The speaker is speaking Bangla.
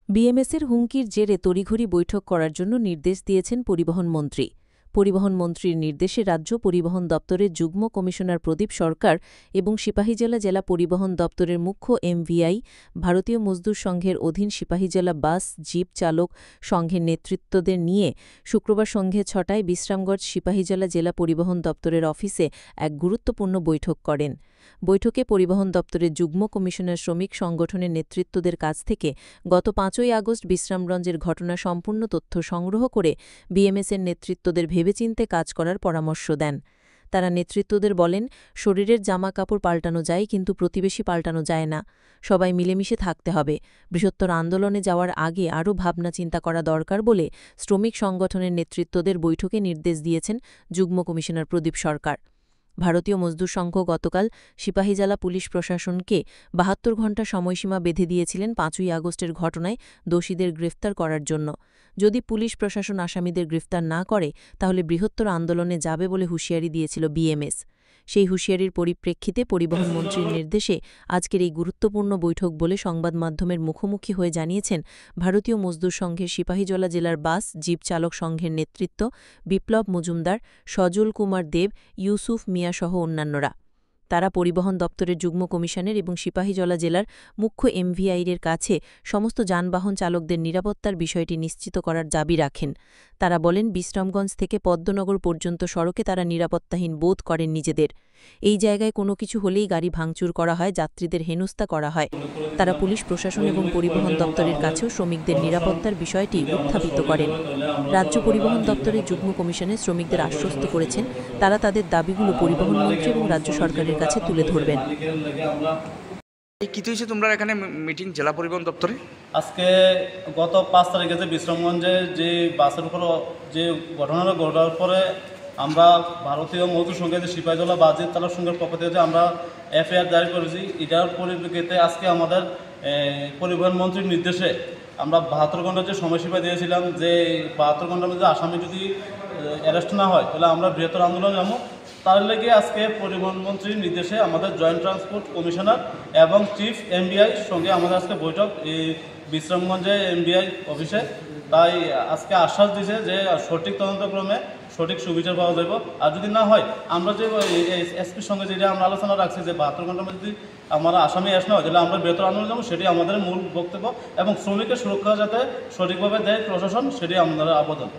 বিএমএসের হুমকির জেরে তড়িঘড়ি বৈঠক করার জন্য নির্দেশ দিয়েছেন পরিবহন মন্ত্রী। পরিবহন মন্ত্রীর নির্দেশে রাজ্য পরিবহন দপ্তরের যুগ্ম কমিশনার প্রদীপ সরকার এবং সিপাহীজলা জেলা পরিবহন দপ্তরের মুখ্য এমভিআই, ভারতীয় মজদুর সংঘের অধীন সিপাহীজলা বাস জিপ চালক সংঘের নেতৃত্বদের নিয়ে শুক্রবার সন্ধ্যে ৬টায় বিশ্রামগড় সিপাহীজলা জেলা পরিবহন দপ্তরের অফিসে এক গুরুত্বপূর্ণ বৈঠক করেন। বৈঠকে পরিবহন দপ্তরের যুগ্ম কমিশনার শ্রমিক সংগঠনের নেতৃত্বদের কাছ থেকে গত ৫ই আগস্ট বিশ্রামগঞ্জের ঘটনা সম্পূর্ণ তথ্য সংগ্রহ করে বিএমএসের নেতৃত্বদের ভেবেচিন্তে কাজ করার পরামর্শ দেন। তারা নেতৃত্বদের বলেন, শরীরের জামা কাপড় পাল্টানো যায়, কিন্তু প্রতিবেশী পাল্টানো যায় না। সবাই মিলেমিশে থাকতে হবে। বৃহত্তর আন্দোলনে যাওয়ার আগে আরও ভাবনা চিন্তা করা দরকার বলে শ্রমিক সংগঠনের নেতৃত্বদের বৈঠকে নির্দেশ দিয়েছেন যুগ্ম কমিশনার প্রদীপ সরকার। ভারতীয় মজদুর সংঘ গতকাল সিপাহীজলা পুলিশ প্রশাসনকে ৭২ ঘণ্টা সময়সীমা বেঁধে দিয়েছিলেন ৫ই আগস্টের ঘটনায় দোষীদের গ্রেফতার করার জন্য। যদি পুলিশ প্রশাসন আসামিদের গ্রেফতার না করে তাহলে বৃহত্তর আন্দোলনে যাবে বলে হুঁশিয়ারি দিয়েছিল বিএমএস। সেই হুঁশিয়ারির পরিপ্রেক্ষিতে পরিবহন মন্ত্রীর নির্দেশে আজকের এই গুরুত্বপূর্ণ বৈঠক বলে সংবাদ মাধ্যমের মুখোমুখি হয়ে জানিয়েছেন ভারতীয় মজদুর সংঘের সিপাহীজলা জেলার বাস জিপ চালক সংঘের নেতৃত্ব বিপ্লব মজুমদার, সজল কুমার দেব, ইউসুফ মিয়াসহ অন্যান্যরা। তারা পরিবহন দপ্তরের যুগ্ম কমিশনের এবং সিপাহীজলা জেলার মুখ্য এমভিআইয়ের কাছে সমস্ত যানবাহন চালকদের নিরাপত্তার বিষয়টি নিশ্চিত করার দাবি রাখেন। তারা বলেন, বিশ্রামগঞ্জ থেকে পদ্মনগর পর্যন্ত সড়কে তারা নিরাপত্তাহীন বোধ করেন নিজেদের। এই জায়গায় কোনো কিছু হলেই গাড়ি ভাঙচুর করা হয়, যাত্রীদের হেনস্থা করা হয়। তারা পুলিশ প্রশাসন এবং পরিবহন দপ্তরের কাছেও শ্রমিকদের নিরাপত্তার বিষয়টি উত্থাপিত করেন। রাজ্য পরিবহন দপ্তরের যুগ্ম কমিশনের শ্রমিকদের আশ্বস্ত করেছেন তারা তাদের দাবিগুলো পরিবহন মন্ত্রী এবং রাজ্য সরকারের কাছে তুলে ধরবেন। কি হয়েছে তোমরা এখানে মিটিং জেলা পরিবহন দপ্তরে? আজকে গত ৫ তারিখে যে বিশ্রামগঞ্জে যে বাসের উপর যে ঘটনাটা ঘটার পরে আমরা ভারতীয় মজদুর সংঘের যে সিপাহীজলা বাস জিপ চালক সংঘের পক্ষ থেকে যে আমরা এফআইআর জারি করেছি, এটার পরিপ্রেক্ষিতে আজকে আমাদের পরিবহন মন্ত্রীর নির্দেশে আমরা ৭২ ঘণ্টার যে সময়সীমা দিয়েছিলাম, যে ৭২ ঘণ্টার মধ্যে আসামি যদি অ্যারেস্ট না হয় তাহলে আমরা বৃহত্তর আন্দোলন যাবো। তার লেগে আজকে পরিবহন মন্ত্রীর নির্দেশে আমাদের জয়েন্ট ট্রান্সপোর্ট কমিশনার এবং চিফ এমডিআই সঙ্গে আমাদের আজকে বৈঠক এই বিশ্রামগঞ্জে এমডিআই অফিসে। তাই আজকে আশ্বাস দিয়েছে যে সঠিক তদন্তক্রমে সঠিক সুবিচার পাওয়া যাবে। আর যদি না হয় আমরা যে এসপির সঙ্গে যেটা আমরা আলোচনা রাখছি যে ৭২ ঘণ্টার মধ্যে যদি আমরা আসামি অ্যারেস্ট না হয় তাহলে আমরা বৃহত্তর আন্দোলন যাবো, সেটি আমাদের মূল বক্তব্য। এবং শ্রমিকের সুরক্ষা যাতে সঠিকভাবে দেয় প্রশাসন, সেটি আমাদের আবেদন।